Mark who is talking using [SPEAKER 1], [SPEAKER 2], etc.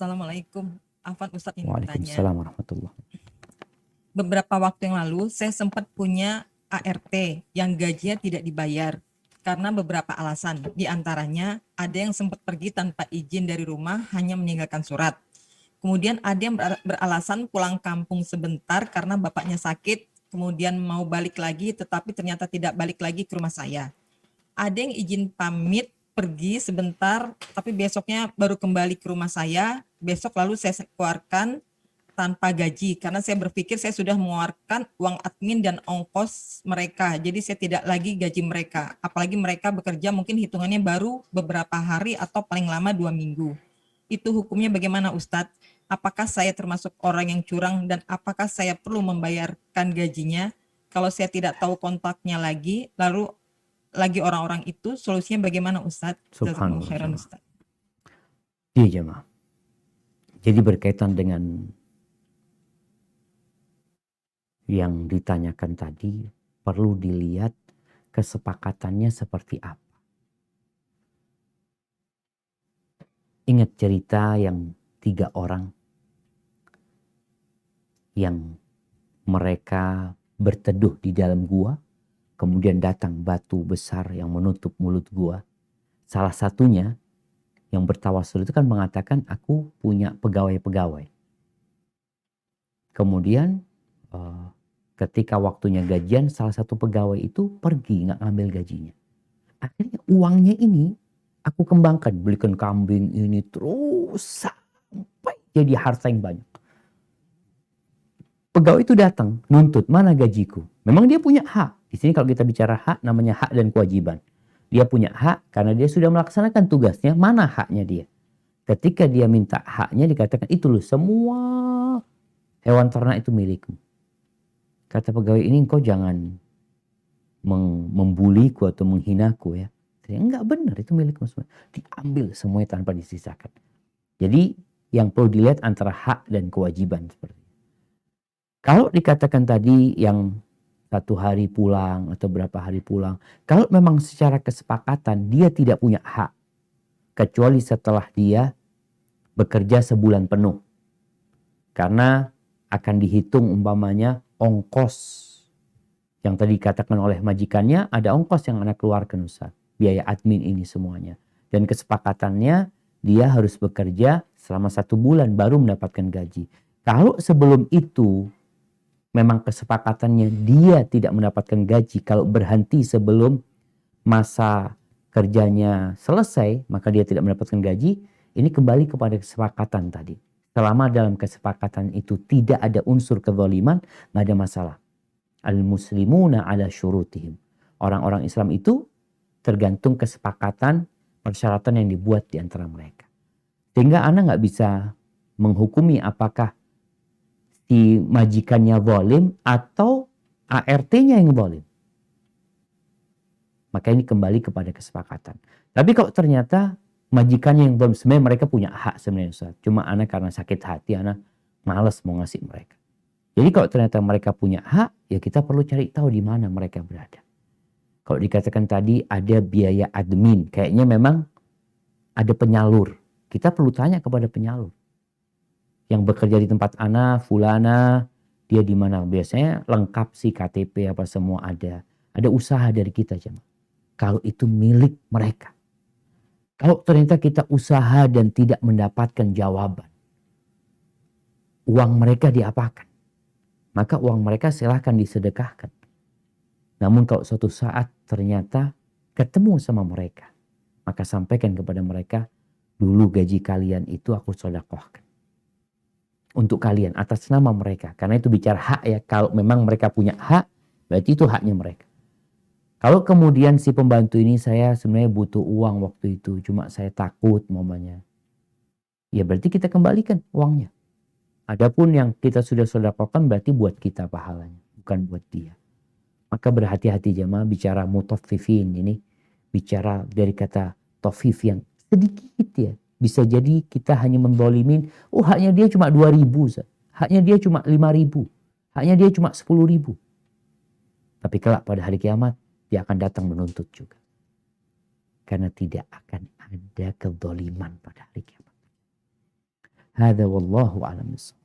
[SPEAKER 1] Assalamualaikum. Afwan Ustadz ini bertanya.
[SPEAKER 2] Waalaikumsalam warahmatullahi.
[SPEAKER 1] Beberapa waktu yang lalu saya sempat punya ART yang gajinya tidak dibayar karena beberapa alasan. Di antaranya ada yang sempat pergi tanpa izin dari rumah hanya meninggalkan surat. Kemudian ada yang beralasan pulang kampung sebentar karena bapaknya sakit, kemudian mau balik lagi tetapi ternyata tidak balik lagi ke rumah saya. Ada yang izin pamit pergi sebentar tapi besoknya baru kembali ke rumah saya, besok lalu saya keluarkan tanpa gaji karena saya berpikir saya sudah mengeluarkan uang admin dan ongkos mereka, jadi saya tidak lagi gaji mereka, apalagi mereka bekerja mungkin hitungannya baru beberapa hari atau paling lama 2 minggu. Itu hukumnya bagaimana Ustadz? Apakah saya termasuk orang yang curang dan apakah saya perlu membayarkan gajinya? Kalau saya tidak tahu kontaknya lagi, lalu lagi orang-orang itu, solusinya bagaimana Ustadz? Jazakumullah khairan Ustadz.
[SPEAKER 2] Iya jemaah. Jadi berkaitan dengan yang ditanyakan tadi, perlu dilihat kesepakatannya seperti apa. Ingat cerita yang 3 orang yang mereka berteduh di dalam gua, kemudian datang batu besar yang menutup mulut gua. Salah satunya yang bertawasul itu kan mengatakan, aku punya pegawai-pegawai. Kemudian ketika waktunya gajian, salah satu pegawai itu pergi nggak ngambil gajinya. Akhirnya uangnya ini aku kembangkan, belikan kambing ini terus sampai jadi harta yang banyak. Pegawai itu datang nuntut, mana gajiku? Memang dia punya hak. Di sini kalau kita bicara hak, namanya hak dan kewajiban. Dia punya hak karena dia sudah melaksanakan tugasnya, mana haknya dia? Ketika dia minta haknya, dikatakan itu loh, semua hewan ternak itu milikmu. Kata pegawai ini, engkau jangan membuliku atau menghinaku ya. Enggak, benar, itu milikmu semua. Diambil semuanya tanpa disisakan. Jadi yang perlu dilihat antara hak dan kewajiban seperti itu. Kalau dikatakan tadi yang 1 hari pulang atau berapa hari pulang, kalau memang secara kesepakatan dia tidak punya hak, kecuali setelah dia bekerja sebulan penuh. Karena akan dihitung umpamanya ongkos yang tadi dikatakan oleh majikannya, ada ongkos yang anak keluarkan Ustaz, biaya admin ini semuanya. Dan kesepakatannya dia harus bekerja selama 1 bulan baru mendapatkan gaji. Kalau sebelum itu memang kesepakatannya dia tidak mendapatkan gaji, kalau berhenti sebelum masa kerjanya selesai, maka dia tidak mendapatkan gaji. Ini kembali kepada kesepakatan tadi. Selama dalam kesepakatan itu tidak ada unsur kezaliman, nggak ada masalah. Al-muslimuna ala syurutihim. Orang-orang Islam itu tergantung kesepakatan, persyaratan yang dibuat di antara mereka. Sehingga Anda nggak bisa menghukumi apakah si majikannya zalim atau ART-nya yang zalim. Maka ini kembali kepada kesepakatan. Tapi kalau ternyata majikannya yang zalim, sebenarnya mereka punya hak sebenarnya Ustaz. Cuma Anda karena sakit hati, Anda malas mau ngasih mereka. Jadi kalau ternyata mereka punya hak, ya kita perlu cari tahu di mana mereka berada. Kalau dikatakan tadi ada biaya admin, kayaknya memang ada penyalur. Kita perlu tanya kepada penyalur. Yang bekerja di tempat ana, fulana, dia di mana? Biasanya lengkap sih KTP apa semua ada. Ada usaha dari kita jemaah. Kalau itu milik mereka. Kalau ternyata kita usaha dan tidak mendapatkan jawaban, uang mereka diapakan? Maka uang mereka silahkan disedekahkan. Namun kalau suatu saat ternyata ketemu sama mereka, maka sampaikan kepada mereka, dulu gaji kalian itu aku sedekahkan. Untuk kalian atas nama mereka. Karena itu bicara hak ya. Kalau memang mereka punya hak, berarti itu haknya mereka. Kalau kemudian si pembantu ini saya sebenarnya butuh uang waktu itu, cuma saya takut mamanya. Ya berarti kita kembalikan uangnya. Adapun yang kita sudah sedekahkan berarti buat kita pahalanya, bukan buat dia. Maka berhati-hati jemaah bicara mutaffifin ini, bicara dari kata tofif yang sedikit ya. Bisa jadi kita hanya menzalimin, haknya dia cuma 2.000, haknya dia cuma 5.000, haknya dia cuma 10.000. Tapi kelak pada hari kiamat dia akan datang menuntut juga. Karena tidak akan ada kezaliman pada hari kiamat. Hadza wallahu a'lam bissawab.